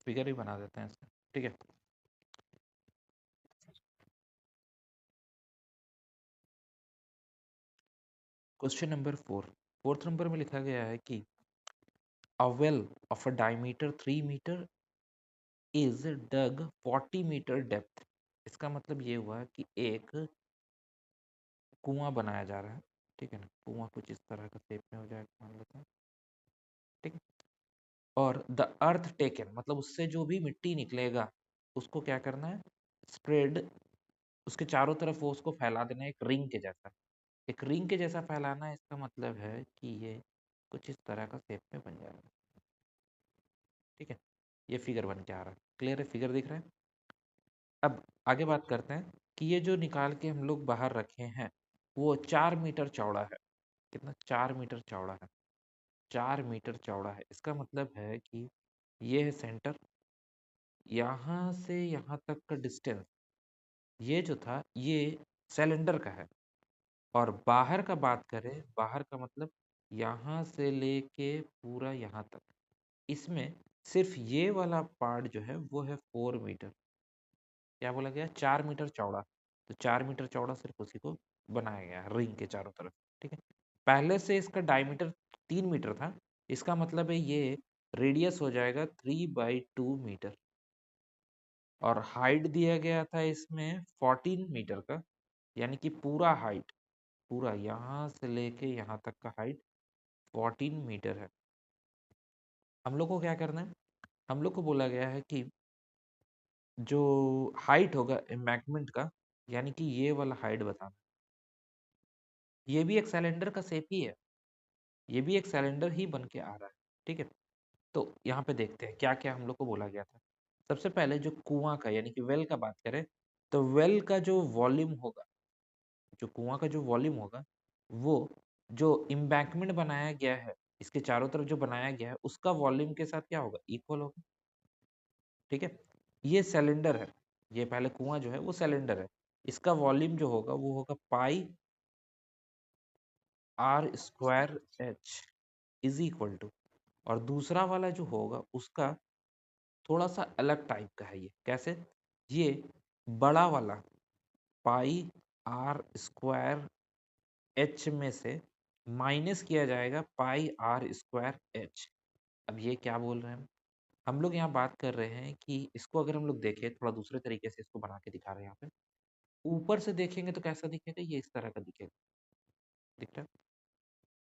Figure ही बना देते हैं इसका, ठीक है। क्वेश्चन नंबर 4, फोर्थ नंबर में लिखा गया है कि a well of a diameter 3 meter is dug 40 meter depth। इसका मतलब ये हुआ कि एक कुआं बनाया जा रहा है, ठीक है ना। कुआं कुछ इस तरह का शेप में हो जाएगा, मान लेते हैं, ठीक है। और द अर्थ टेकन मतलब उससे जो भी मिट्टी निकलेगा उसको क्या करना है, स्प्रेड, उसके चारों तरफ वो उसको फैला देना है, एक रिंग के जैसा। एक रिंग के जैसा फैलाना है, इसका मतलब है कि ये कुछ इस तरह का शेप में बन जाएगा, ठीक है। ये फिगर बन के आ रहा है, क्लियर है, फिगर दिख रहा है। अब आगे बात करते हैं कि ये जो निकाल के हम लोग बाहर रखे हैं वो 4 मीटर चौड़ा है। कितना, 4 मीटर चौड़ा है। 4 मीटर चौड़ा है, इसका मतलब है कि ये है सेंटर, यहाँ से यहाँ तक का डिस्टेंस, ये जो था ये सिलेंडर का है। और बाहर का बात करें, बाहर का मतलब यहाँ से लेके पूरा यहाँ तक, इसमें सिर्फ ये वाला पार्ट जो है वो है 4 मीटर। क्या बोला गया, 4 मीटर चौड़ा। तो 4 मीटर चौड़ा सिर्फ उसी को बनाया गया है रिंग के चारों तरफ, ठीक है। पहले से इसका डायमीटर 3 मीटर था, इसका मतलब है ये रेडियस हो जाएगा 3/2 मीटर। और हाइट दिया गया था इसमें 14 मीटर का, यानी कि पूरा हाइट, पूरा यहाँ से लेके यहाँ तक का हाइट 14 मीटर है। हम लोग को क्या करना है, हम लोग को बोला गया है कि जो हाइट होगा एम्बैंकमेंट का, यानी कि ये वाला हाइट बताना। ये भी एक सिलेंडर का शेप ही है, ये भी एक सिलेंडर ही बन के आ रहा है, ठीक है। तो यहाँ पे देखते हैं क्या क्या हम लोग को बोला गया था। सबसे पहले जो कुआं का यानी कि वेल का बात करें, तो वेल का जो वॉल्यूम होगा, जो कुआं का जो वॉल्यूम होगा, वो जो इम्बैंकमेंट बनाया गया है इसके चारों तरफ जो बनाया गया है उसका वॉल्यूम के साथ क्या होगा, इक्वल होगा, ठीक है। ये सिलेंडर है, ये पहले कुआं जो है वो सिलेंडर है, इसका वॉल्यूम जो होगा वो होगा pi r square h is equal to, और दूसरा वाला जो होगा उसका थोड़ा सा अलग टाइप का है। ये कैसे, ये बड़ा वाला पाई आर स्क्वायर एच में से माइनस किया जाएगा पाई आर स्क्वायर एच। अब ये क्या बोल रहे हैं हम लोग, यहाँ बात कर रहे हैं कि इसको अगर हम लोग देखें थोड़ा दूसरे तरीके से, इसको बना के दिखा रहे हैं यहाँ पे। ऊपर से देखेंगे तो कैसा दिखेगा, ये इस तरह का दिखेगा, दिख रहा है।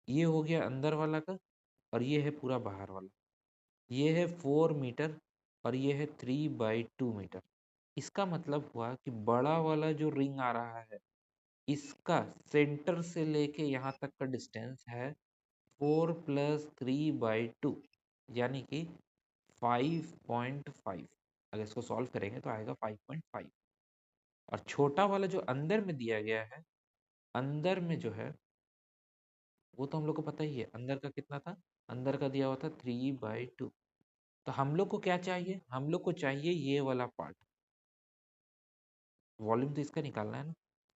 ये हो गया अंदर वाला का, और ये है पूरा बाहर वाला। ये है 4 मीटर और ये है 3/2 मीटर। इसका मतलब हुआ कि बड़ा वाला जो रिंग आ रहा है इसका सेंटर से लेके यहाँ तक का डिस्टेंस है 4 + 3/2, यानी कि 5.5। अगर इसको सॉल्व करेंगे तो आएगा 5.5। और छोटा वाला जो अंदर में दिया गया है, अंदर में जो है वो तो हम लोग को पता ही है, अंदर का कितना था, अंदर का दिया हुआ था 3/2। तो हम लोग को क्या चाहिए, हम लोग को चाहिए ये वाला पार्ट, वॉल्यूम तो इसका निकालना है ना,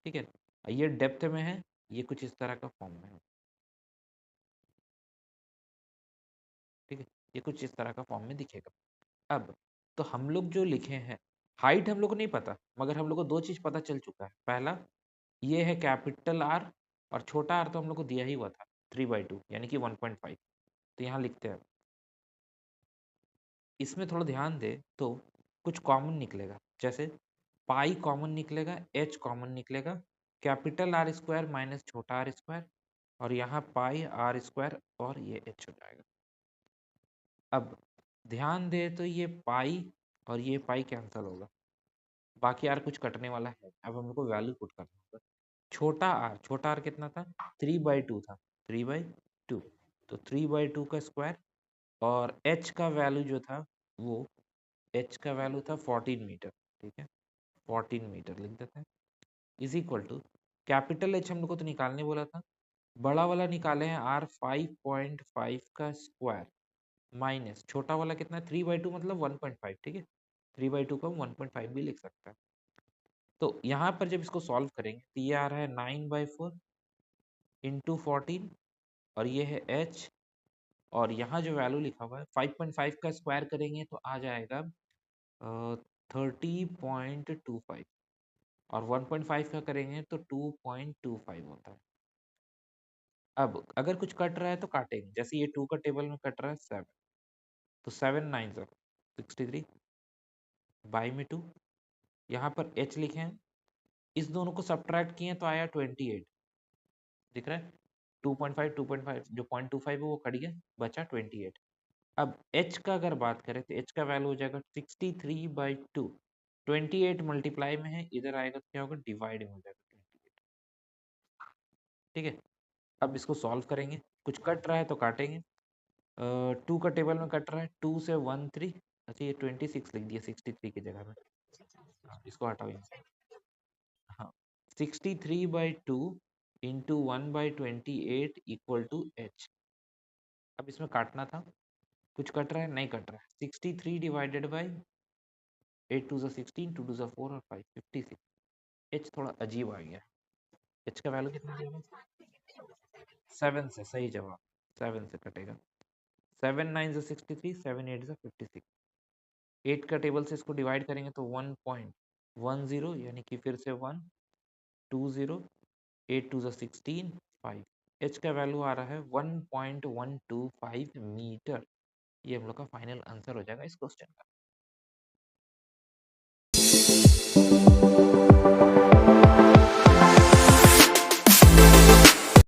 ठीक है। ये डेप्थ में है, ये कुछ इस तरह का फॉर्म में है, ठीक है। ये कुछ इस तरह का फॉर्म में दिखेगा। अब तो हम लोग जो लिखे हैं, हाइट हम लोग को नहीं पता, मगर हम लोग को दो चीज पता चल चुका है। पहला, ये है कैपिटल आर, और छोटा आर तो हम लोग को दिया ही हुआ था 3/2 यानी कि 1.5। तो यहाँ लिखते हैं, इसमें थोड़ा ध्यान दे तो कुछ कॉमन निकलेगा, जैसे पाई कॉमन निकलेगा, एच कॉमन निकलेगा, कैपिटल आर स्क्वायर माइनस छोटा आर स्क्वायर, और यहाँ पाई आर स्क्वायर और ये एच हो जाएगा। अब ध्यान दे तो ये पाई और ये पाई कैंसिल होगा, बाकी आर कुछ कटने वाला है। अब हम लोग को वैल्यू पुट करना होगा। छोटा आर कितना था, 3/2 था, 3/2। तो 3/2 का स्क्वायर, और एच का वैल्यू जो था वो, एच का वैल्यू था 14 मीटर, ठीक है। 14 मीटर लिख देते हैं, is equal to capital H हम लोग को तो निकालने बोला था, बड़ा वाला निकाले हैं आर 5.5 का स्क्वायर, माइनस छोटा वाला कितना है 3/2 मतलब 1.5, ठीक है। 3/2 को हम 1.5 भी लिख सकते हैं। तो यहाँ पर जब इसको सॉल्व करेंगे तो ये आ रहा है 9/4 इंटू 14, और ये है एच और यहाँ जो वैल्यू लिखा हुआ है 5.5 का स्क्वायर करेंगे तो आ जाएगा 30.25 और 1.5 का करेंगे तो 2.25 होता है। अब अगर कुछ कट रहा है तो काटेंगे, जैसे ये 2 का टेबल में कट रहा है 7, तो 7 9 63 बाई में 2, यहाँ पर h लिखे हैं, इस दोनों को सब्ट्रैक्ट किए तो आया 28, दिख रहा है 2.5 2.5 जो 0.25 है वो कट गया, बचा 28। अब h का अगर बात करें तो h का वैल्यू हो जाएगा 63/2, 28 मल्टीप्लाई में है, इधर आएगा तो क्या होगा, डिवाइड में हो जाएगा 28। ठीक है, अब इसको सॉल्व करेंगे, कुछ कट रहा है तो काटेंगे। 2 का टेबल में कट रहा है, 2 से 1 3, अच्छा ये 26 लिख दिया 63 की जगह में। हाँ, इसको हटाओ यहाँ से। हाँ, 63/2 इंटू 1/28 इक्वल टू h। अब इसमें काटना था, कुछ कट रहा है, नहीं कट रहा है, 63 डिवाइडेड बाई 8 2 16, 2 2 4 और 5 56। h थोड़ा अजीब आ गया, h का वैल्यू कितना दिया है? 7 से, सही जवाब, 7 से कटेगा। 7 9 63, 7 8 56। 8 का टेबल से इसको डिवाइड करेंगे तो 1.10, यानी कि फिर से 1 2 0, 8 2 16 5। h का वैल्यू आ रहा है 1.125 मीटर। ये हम लोग का फाइनल आंसर हो जाएगा इस क्वेश्चन का।